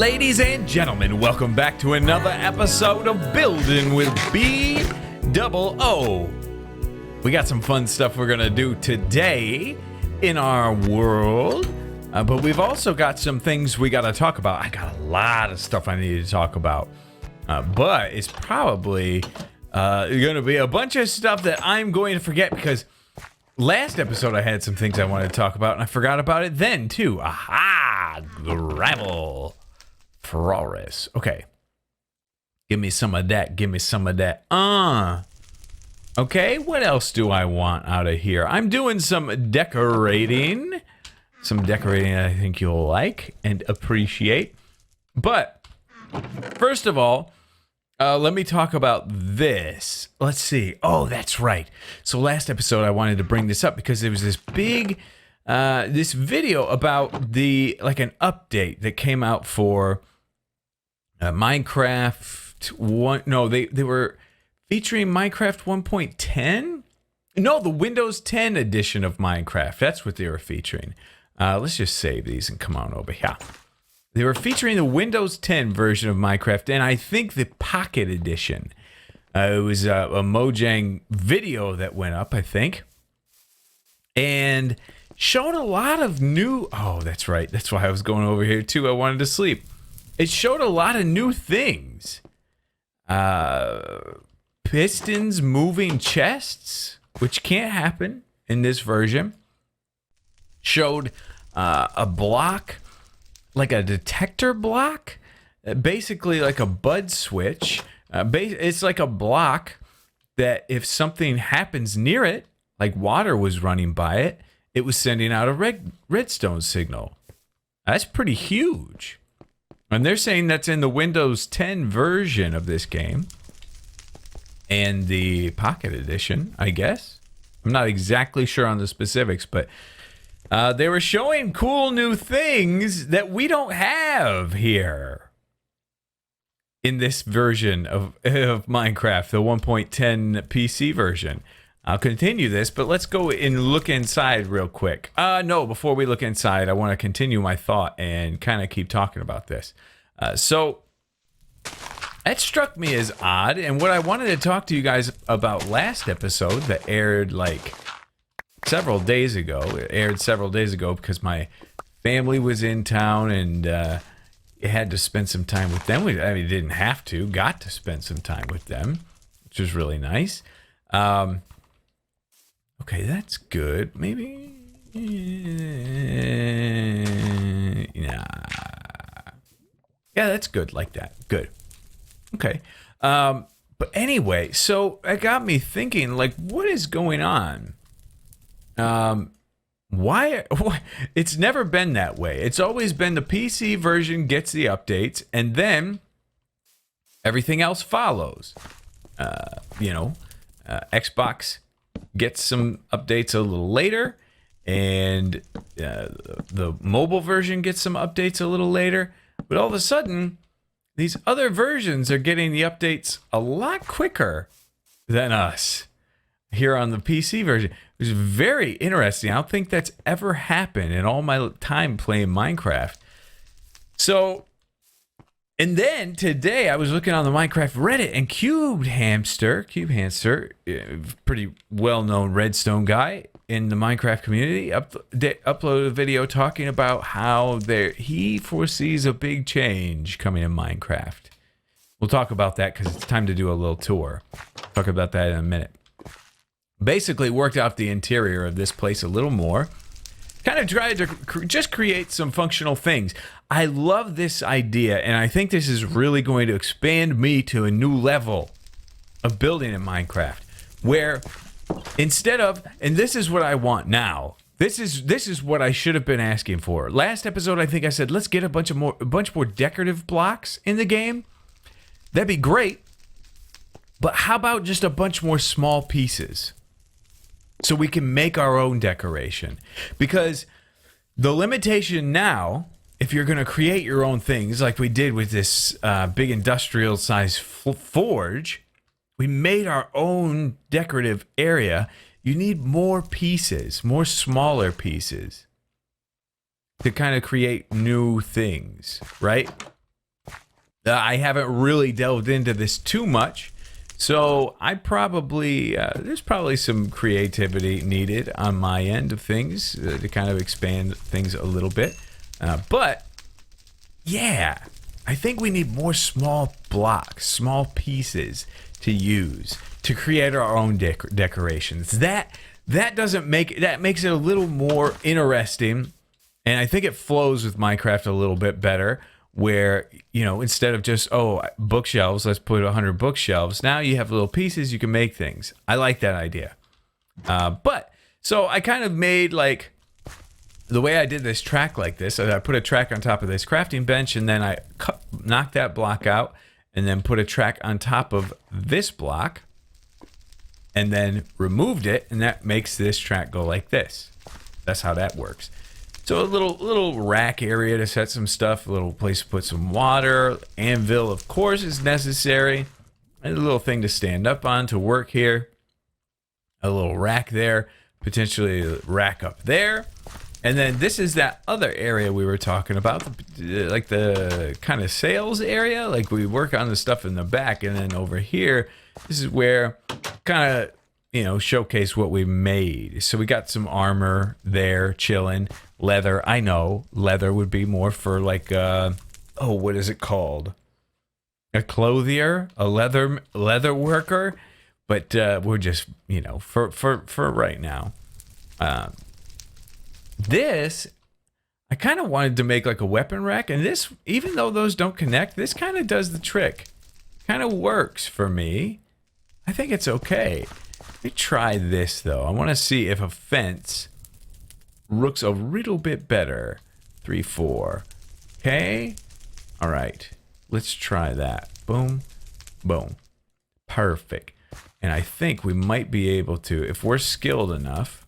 Ladies and gentlemen, welcome back to another episode of Building with BdoubleO. We got some fun stuff we're gonna do today in our world, but we've also got some things we gotta talk about. I got a lot of stuff I need to talk about, but it's probably gonna be a bunch of stuff that I'm going to forget because last episode I had some things I wanted to talk about and I forgot about it then too. Aha! Gravel. Flores. Okay. Give me some of that. Give me some of that. Okay, what else do I want out of here? I'm doing some decorating. Some decorating I think you'll like and appreciate. But first of all, let me talk about this. Let's see. Oh, that's right. So last episode I wanted to bring this up because there was this big this video about an update that came out for Minecraft 1. No, they were featuring Minecraft 1.10. No, the Windows 10 edition of Minecraft. That's what they were featuring. Let's just save these and come on over here. They were featuring the Windows 10 version of Minecraft, and I think the Pocket Edition. It was a Mojang video that went up, I think, and showed a lot of new... Oh, that's right. That's why I was going over here, too. I wanted to sleep. It showed a lot of new things. Pistons moving chests, which can't happen in this version. Showed a block, like a detector block, basically like a bud switch. It's like a block that if something happens near it, like water was running by it, it was sending out a redstone signal. That's pretty huge. And they're saying that's in the Windows 10 version of this game. And the Pocket Edition, I guess. I'm not exactly sure on the specifics, but they were showing cool new things that we don't have here in this version of Minecraft, the 1.10 PC version. I'll continue this, but let's go and look inside real quick. No, before we look inside, I want to continue my thought and kind of keep talking about this. So that struck me as odd, and what I wanted to talk to you guys about last episode that aired like several days ago. It aired several days ago because my family was in town and had to spend some time with them. I mean, didn't have to, got to spend some time with them, which was really nice. Okay, that's good. Maybe. Yeah, that's good like that. Good. Okay. But anyway, so it got me thinking, like, what is going on? Why? It's never been that way. It's always been the PC version gets the updates, and then everything else follows. Xbox gets some updates a little later, and the mobile version gets some updates a little later. But all of a sudden, these other versions are getting the updates a lot quicker than us here on the PC version. It was very interesting. I don't think that's ever happened in all my time playing Minecraft. So, and then today I was looking on the Minecraft Reddit, and Cube Hamster, pretty well-known redstone guy in the Minecraft community, uploaded a video talking about how he foresees a big change coming in Minecraft. We'll talk about that because it's time to do a little tour. Talk about that in a minute. Basically worked out the interior of this place a little more. Kind of tried to just create some functional things. I love this idea, and I think this is really going to expand me to a new level of building in Minecraft, where instead of, and this is what I want now. This is what I should have been asking for. Last episode, I think I said, let's get a bunch more decorative blocks in the game. That'd be great. But how about just a bunch more small pieces? So we can make our own decoration. Because the limitation now, if you're going to create your own things, like we did with this big industrial size forge, we made our own decorative area. You need more pieces, more smaller pieces to kind of create new things, right? I haven't really delved into this too much. So I probably, there's probably some creativity needed on my end of things to kind of expand things a little bit. But yeah, I think we need more small blocks, small pieces to use to create our own decorations. That doesn't make that makes it a little more interesting, and I think it flows with Minecraft a little bit better. Where, you know, instead of just bookshelves, let's put 100 bookshelves. Now you have little pieces, you can make things. I like that idea. But so I kind of made like the way I did this track like this. I put a track on top of this crafting bench, and then I knocked that block out, and then put a track on top of this block, and then removed it, and that makes this track go like this. That's how that works. So a little rack area to set some stuff, a little place to put some water, anvil of course is necessary, and a little thing to stand up on to work here, a little rack there, potentially a rack up there, and then this is that other area we were talking about, like the kind of sales area, like we work on the stuff in the back, and then over here, this is where kind of, you know, showcase what we made. So we got some armor there chilling. Leather, I know leather would be more for like what is it called, a clothier, a leather worker, but we're just, you know, for right now, this I kind of wanted to make like a weapon rack, and this, even though those don't connect, this kind of does the trick, kind of works for me. I think it's okay. Let me try this though. I want to see if a fence looks a little bit better. 3, 4. Okay. All right. Let's try that. Boom. Boom. Perfect. And I think we might be able to, if we're skilled enough,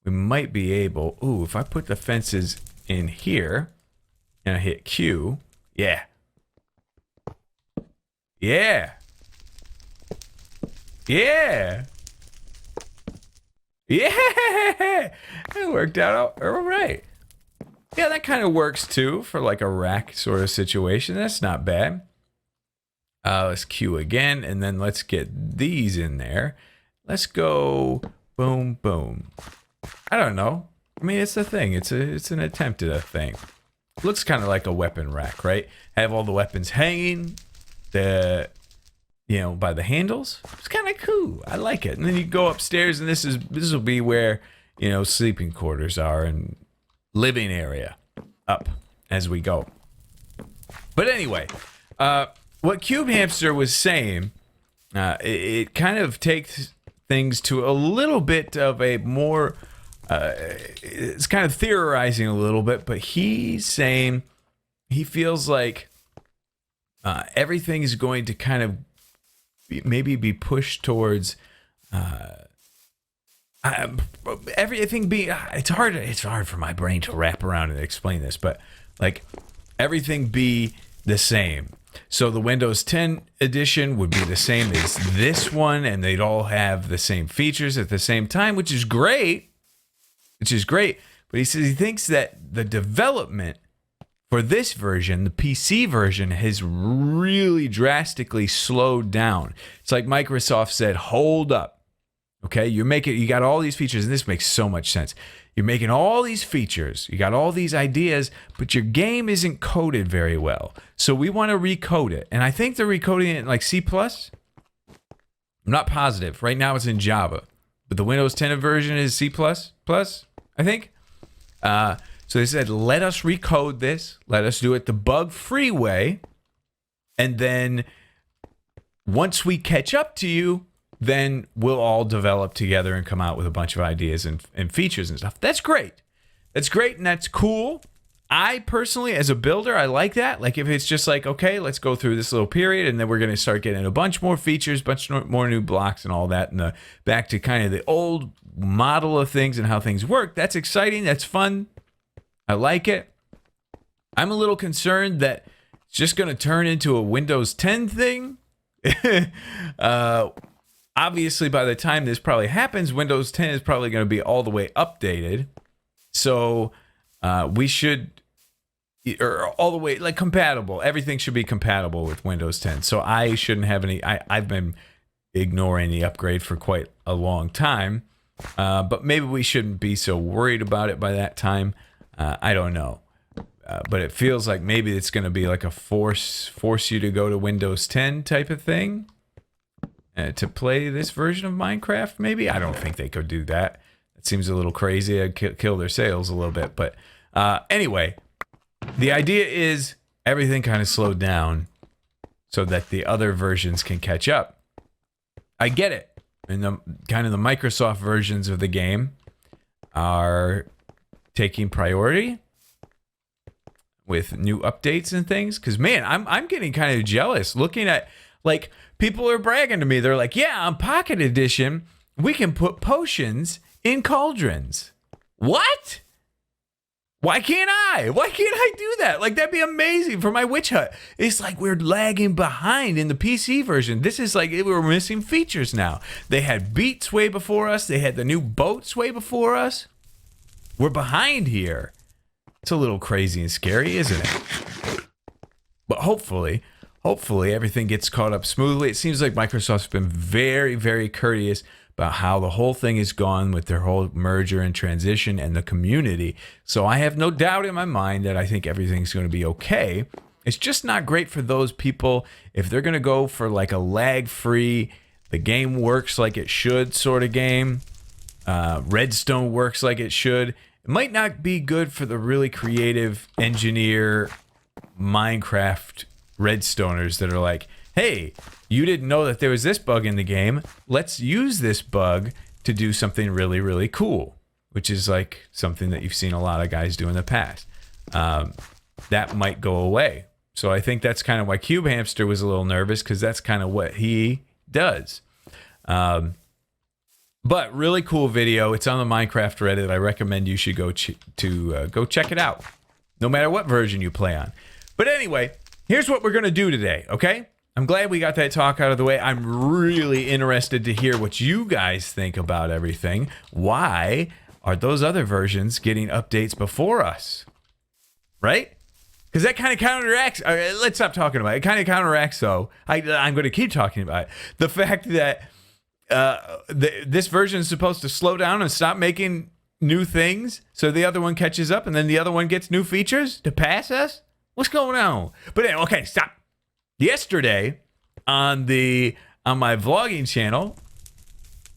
we might be able, ooh, if I put the fences in here and I hit Q, yeah. Yeah. Yeah. Yeah. It worked out all right. Yeah, that kind of works too for like a rack sort of situation. That's not bad. Let's queue again, and then let's get these in there. Let's go boom, boom. I don't know. I mean, it's a thing. It's an attempt at a thing. Looks kind of like a weapon rack, right? Have all the weapons hanging, by the handles. It's kind of cool. I like it. And then you go upstairs, and this will be where, sleeping quarters are and living area up as we go. But anyway, what Cube Hamster was saying, it kind of takes things to a little bit of a more, it's kind of theorizing a little bit, but he's saying he feels like everything is going to kind of maybe be pushed towards everything be. It's hard for my brain to wrap around and explain this, but like everything be the same. So the Windows 10 edition would be the same as this one, and they'd all have the same features at the same time, which is great. But he says he thinks that the development for this version, the PC version, has really drastically slowed down. It's like Microsoft said, hold up. Okay, you got all these features, and this makes so much sense. You're making all these features, you got all these ideas, but your game isn't coded very well. So we want to recode it. And I think they're recoding it in like C+. I'm not positive. Right now it's in Java. But the Windows 10 version is C++, I think. So they said, let us recode this. Let us do it the bug-free way. And then once we catch up to you, then we'll all develop together and come out with a bunch of ideas and features and stuff. That's great. That's great and that's cool. I personally, as a builder, I like that. Like if it's just like, okay, let's go through this little period and then we're going to start getting a bunch more features, bunch more new blocks and all that, and back to kind of the old model of things and how things work. That's exciting. That's fun. I like it. I'm a little concerned that it's just going to turn into a Windows 10 thing. Obviously, by the time this probably happens, Windows 10 is probably going to be all the way updated. So we should or all the way like compatible. Everything should be compatible with Windows 10. So I shouldn't have any. I've been ignoring the upgrade for quite a long time, but maybe we shouldn't be so worried about it by that time. I don't know, but it feels like maybe it's going to be like a force you to go to Windows 10 type of thing to play this version of Minecraft. Maybe I don't think they could do that. It seems a little crazy. I'd kill their sales a little bit, but anyway. The idea is everything kind of slowed down so that the other versions can catch up. I get it. And the kind of the Microsoft versions of the game are taking priority with new updates and things. Because, man, I'm getting kind of jealous looking at, like, people are bragging to me. They're like, yeah, on Pocket Edition, we can put potions in cauldrons. What? Why can't I? Why can't I do that? Like, that'd be amazing for my witch hut. It's like we're lagging behind in the PC version. This is like we're missing features now. They had beats way before us. They had the new boats way before us. We're behind here. It's a little crazy and scary, isn't it? But hopefully everything gets caught up smoothly. It seems like Microsoft's been very, very courteous about how the whole thing is gone with their whole merger and transition and the community. So I have no doubt in my mind that I think everything's going to be okay. It's just not great for those people if they're going to go for like a lag-free, the game works like it should sort of game. Redstone works like it should. It might not be good for the really creative engineer Minecraft Redstoners that are like, hey, you didn't know that there was this bug in the game. Let's use this bug to do something really, really cool, which is like something that you've seen a lot of guys do in the past. That might go away. So I think that's kind of why Cube Hamster was a little nervous, because that's kind of what he does. But really cool video. It's on the Minecraft Reddit. I recommend you should go go check it out, no matter what version you play on. But anyway, here's what we're going to do today, okay? I'm glad we got that talk out of the way. I'm really interested to hear what you guys think about everything. Why are those other versions getting updates before us? Right? Because that kind of counteracts... let's stop talking about it. It kind of counteracts, though. I'm going to keep talking about it. The fact that this version is supposed to slow down and stop making new things so the other one catches up and then the other one gets new features to pass us? What's going on? But anyway, okay, stop. Yesterday, on my vlogging channel,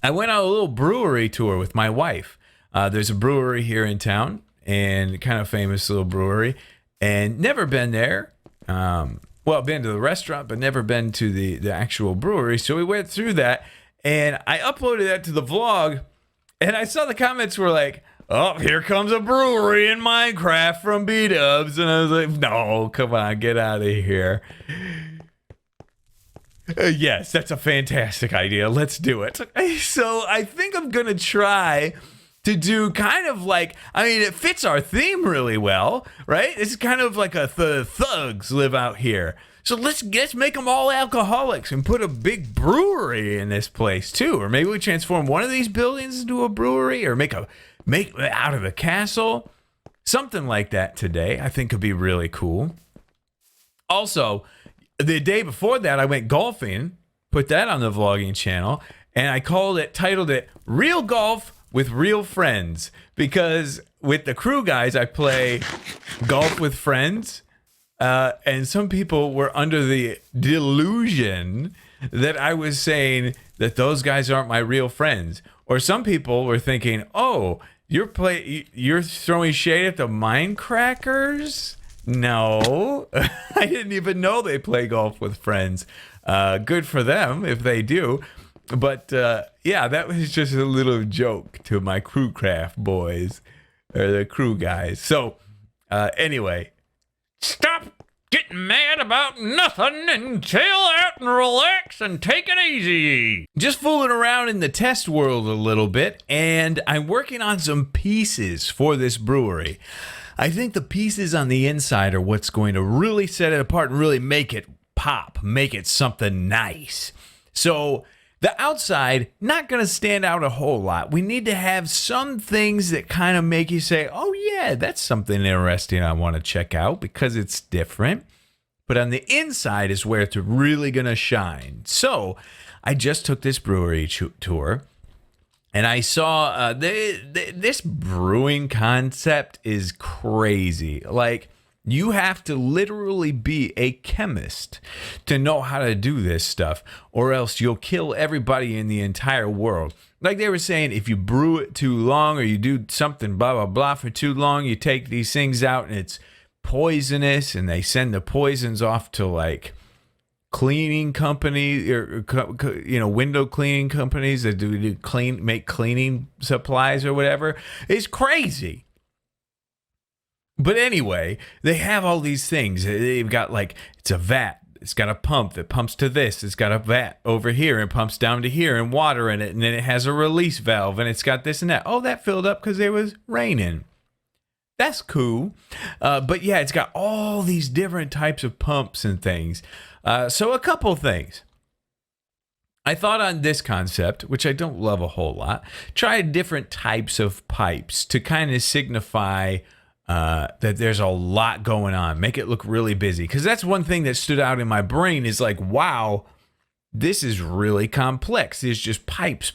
I went on a little brewery tour with my wife. There's a brewery here in town, and kind of famous little brewery, and never been there. Well, been to the restaurant, but never been to the actual brewery. So we went through that, and I uploaded that to the vlog, and I saw the comments were like, oh, here comes a brewery in Minecraft from Bdubs. And I was like, no, come on, get out of here. Yes, that's a fantastic idea. Let's do it. So I think I'm going to try to do kind of like, I mean, it fits our theme really well, right? It's kind of like a thugs live out here. So let's make them all alcoholics and put a big brewery in this place too. Or maybe we transform one of these buildings into a brewery, or make out of a castle. Something like that today I think could be really cool. Also, the day before that, I went golfing, put that on the vlogging channel, and I titled it Real Golf with Real Friends, because with the crew guys, I play golf with friends, and some people were under the delusion that I was saying that those guys aren't my real friends. Or some people were thinking, oh, you're throwing shade at the Minecrackers? No, I didn't even know they play golf with friends. Good for them if they do. But yeah, that was just a little joke to my crewcraft boys, or the crew guys. So anyway, stop getting mad about nothing and chill out and relax and take it easy. Just fooling around in the test world a little bit, and I'm working on some pieces for this brewery. I think the pieces on the inside are what's going to really set it apart and really make it pop, make it something nice. So The outside, not going to stand out a whole lot. We need to have some things that kind of make you say, oh yeah, that's something interesting I want to check out because it's different. But on the inside is where it's really going to shine. So I just took this brewery tour. And I saw this brewing concept is crazy. Like, you have to literally be a chemist to know how to do this stuff, or else you'll kill everybody in the entire world. Like they were saying, if you brew it too long or you do something blah, blah, blah for too long, you take these things out and it's poisonous, and they send the poisons off to like cleaning company or window cleaning companies that make cleaning supplies or whatever. It's crazy. But anyway, they have all these things. They've got like, it's a vat, it's got a pump that pumps to this, it's got a vat over here and pumps down to here and water in it, and then it has a release valve and it's got this and that. Oh, that filled up because it was raining. That's cool. But yeah, it's got all these different types of pumps and things. So a couple things. I thought on this concept, which I don't love a whole lot, try different types of pipes to kind of signify that there's a lot going on. Make it look really busy. Because that's one thing that stood out in my brain is like, wow, this is really complex. There's just pipes,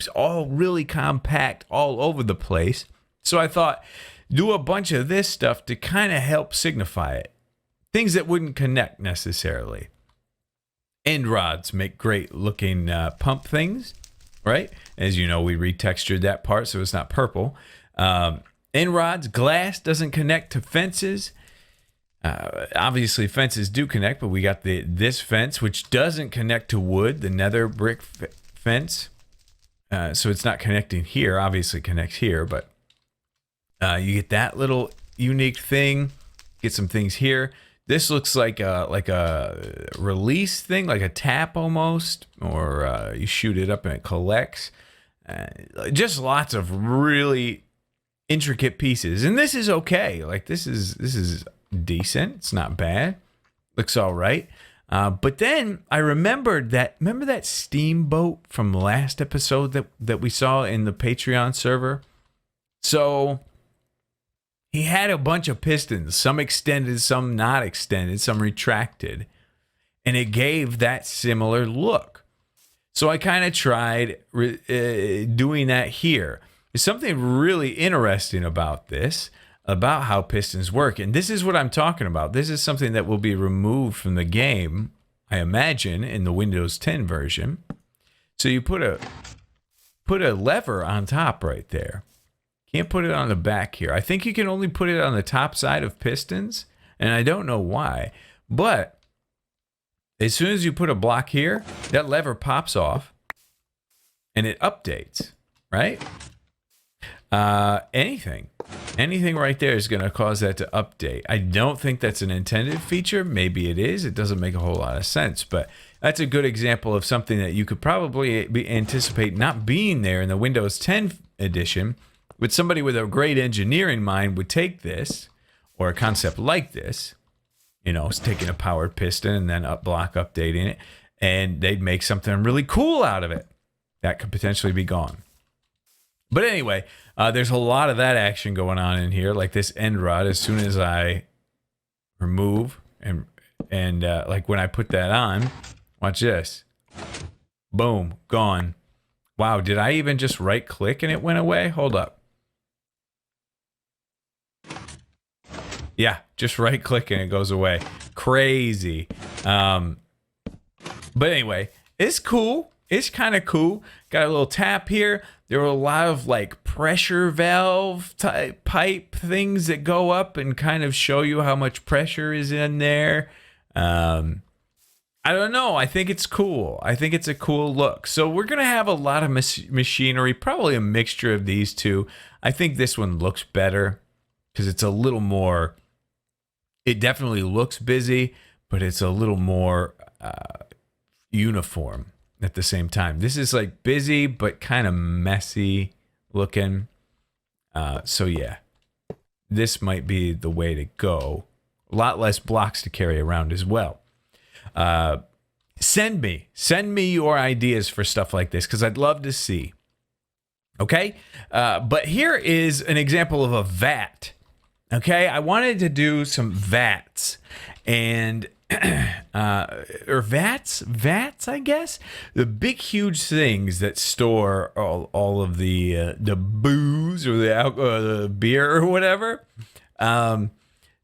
all really compact all over the place. So I thought, do a bunch of this stuff to kind of help signify it. Things that wouldn't connect necessarily. End rods make great looking pump things, right? As you know, we retextured that part so it's not purple. End rods, glass doesn't connect to fences. Obviously, fences do connect, but we got this fence, which doesn't connect to wood, the nether brick fence. So it's not connecting here. Obviously, connects here, but you get that little unique thing. Get some things here. This looks like a release thing, like a tap almost, or you shoot it up and it collects. Just lots of really intricate pieces, and this is okay. Like this is decent. It's not bad. Looks all right. But then I remember that steamboat from last episode that we saw in the Patreon server. So he had a bunch of pistons, some extended, some not extended, some retracted, and it gave that similar look. So I kind of tried doing that here. There's something really interesting about this, about how pistons work, and this is what I'm talking about. This is something that will be removed from the game, I imagine, in the Windows 10 version. So you put a lever on top right there. Can't put it on the back here. I think you can only put it on the top side of pistons, and I don't know why. But as soon as you put a block here, that lever pops off, and it updates, right? Anything right there is going to cause that to update. I don't think that's an intended feature. Maybe it is. It doesn't make a whole lot of sense, but that's a good example of something that you could probably anticipate not being there in the Windows 10 edition. But somebody with a great engineering mind would take this, or a concept like this, it's taking a powered piston and then updating it, and they'd make something really cool out of it. That could potentially be gone. But anyway, there's a lot of that action going on in here, like this end rod. As soon as I remove and like when I put that on, watch this. Boom, gone. Wow, did I even just right click and it went away? Hold up. Yeah, just right click and it goes away. Crazy. But anyway, it's cool. It's kind of cool. Got a little tap here. There were a lot of like pressure valve type pipe things that go up and kind of show you how much pressure is in there. I don't know. I think it's cool. I think it's a cool look. So we're going to have a lot of machinery, probably a mixture of these two. I think this one looks better because it's a little more, it definitely looks busy, but it's a little more uniform at the same time. This is like busy, but kind of messy looking. So yeah, this might be the way to go. A lot less blocks to carry around as well. send me your ideas for stuff like this, because I'd love to see. Okay, but here is an example of a vat. Okay, I wanted to do some vats, and or vats, I guess, the big huge things that store all of the booze or the beer or whatever.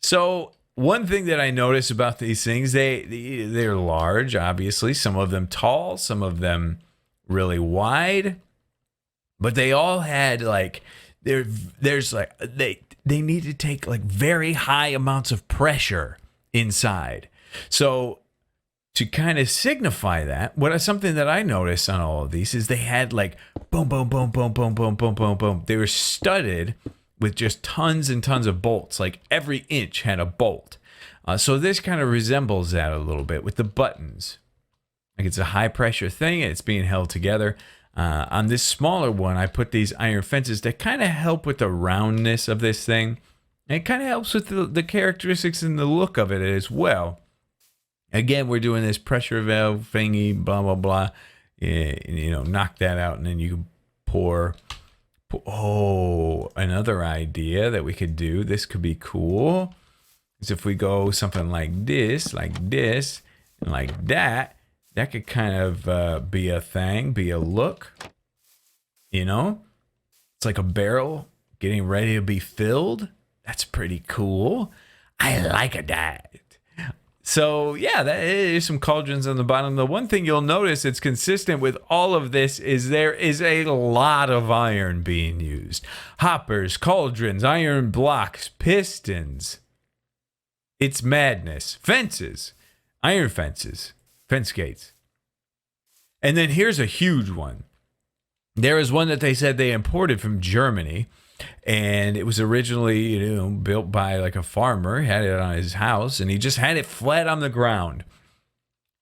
So one thing that I notice about these things, they're large, obviously. Some of them tall, some of them really wide, but they all had like there's like they need to take like very high amounts of pressure inside. So to kind of signify that, something that I noticed on all of these is they had like boom, boom, boom, boom, boom, boom, boom, boom, boom. They were studded with just tons and tons of bolts. Like every inch had a bolt. So this kind of resembles that a little bit with the buttons. Like it's a high pressure thing and it's being held together. On this smaller one, I put these iron fences that kind of help with the roundness of this thing. And it kind of helps with the characteristics and the look of it as well. Again, we're doing this pressure valve thingy, blah, blah, blah. Knock that out and then you pour. Oh, another idea that we could do. This could be cool. Is if we go something like this, and like that. That could kind of be a thing, be a look. It's like a barrel getting ready to be filled. That's pretty cool. I like that. So yeah, there's some cauldrons on the bottom. The one thing you'll notice it's consistent with all of this is there is a lot of iron being used. Hoppers, cauldrons, iron blocks, pistons. It's madness. Fences, iron fences, fence gates. And then here's a huge one. There is one that they said they imported from Germany. And it was originally, built by like a farmer. He had it on his house, and he just had it flat on the ground.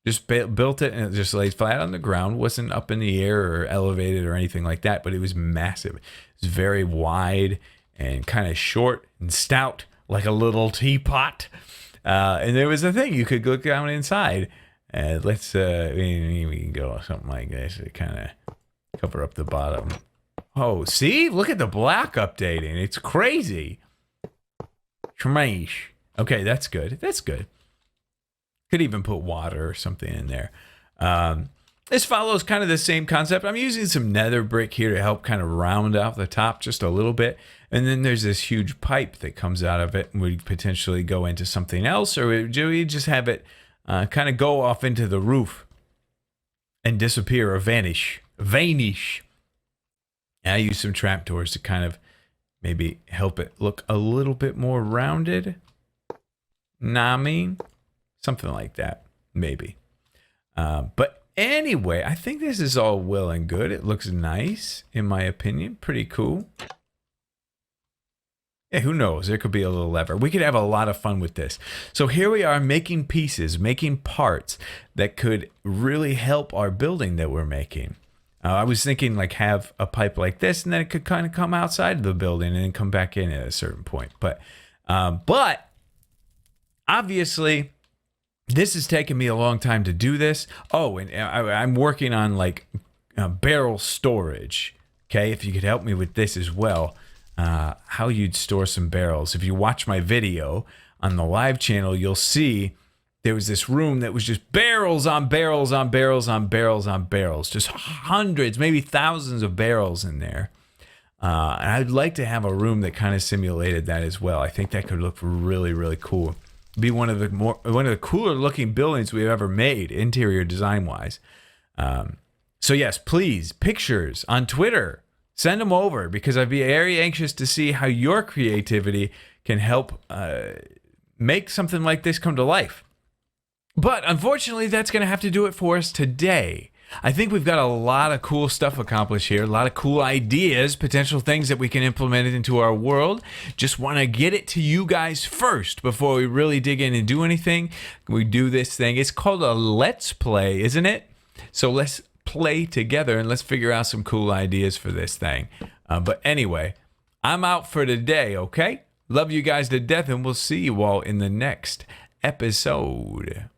Just built it, and it just laid flat on the ground. Wasn't up in the air or elevated or anything like that, but it was massive. It was very wide and kind of short and stout, like a little teapot. And there was a thing you could look down inside. We can go something like this to kind of cover up the bottom. Oh, see? Look at the black updating. It's crazy. Tremash. Okay, that's good. That's good. Could even put water or something in there. This follows kind of the same concept. I'm using some nether brick here to help kind of round out the top just a little bit. And then there's this huge pipe that comes out of it, and we potentially go into something else, or we just have it kind of go off into the roof and disappear or vanish. I use some trapdoors to kind of maybe help it look a little bit more rounded. Nah, I mean, something like that, maybe. But anyway, I think this is all well and good. It looks nice, in my opinion. Pretty cool. Yeah, who knows? There could be a little lever. We could have a lot of fun with this. So here we are making pieces, making parts that could really help our building that we're making. I was thinking like have a pipe like this, and then it could kind of come outside of the building and then come back in at a certain point. But obviously, this has taken me a long time to do this. Oh, and I'm working on like barrel storage. Okay, if you could help me with this as well, how you'd store some barrels. If you watch my video on the live channel, you'll see there was this room that was just barrels on barrels on barrels on barrels on barrels. Just hundreds, maybe thousands of barrels in there. And I'd like to have a room that kind of simulated that as well. I think that could look really, really cool. Be one of the cooler looking buildings we've ever made, interior design wise. So yes, please, pictures on Twitter. Send them over, because I'd be very anxious to see how your creativity can help make something like this come to life. But unfortunately, that's going to have to do it for us today. I think we've got a lot of cool stuff accomplished here, a lot of cool ideas, potential things that we can implement into our world. Just want to get it to you guys first before we really dig in and do anything. We do this thing. It's called a Let's Play, isn't it? So let's play together and let's figure out some cool ideas for this thing. But anyway, I'm out for today, okay? Love you guys to death, and we'll see you all in the next episode.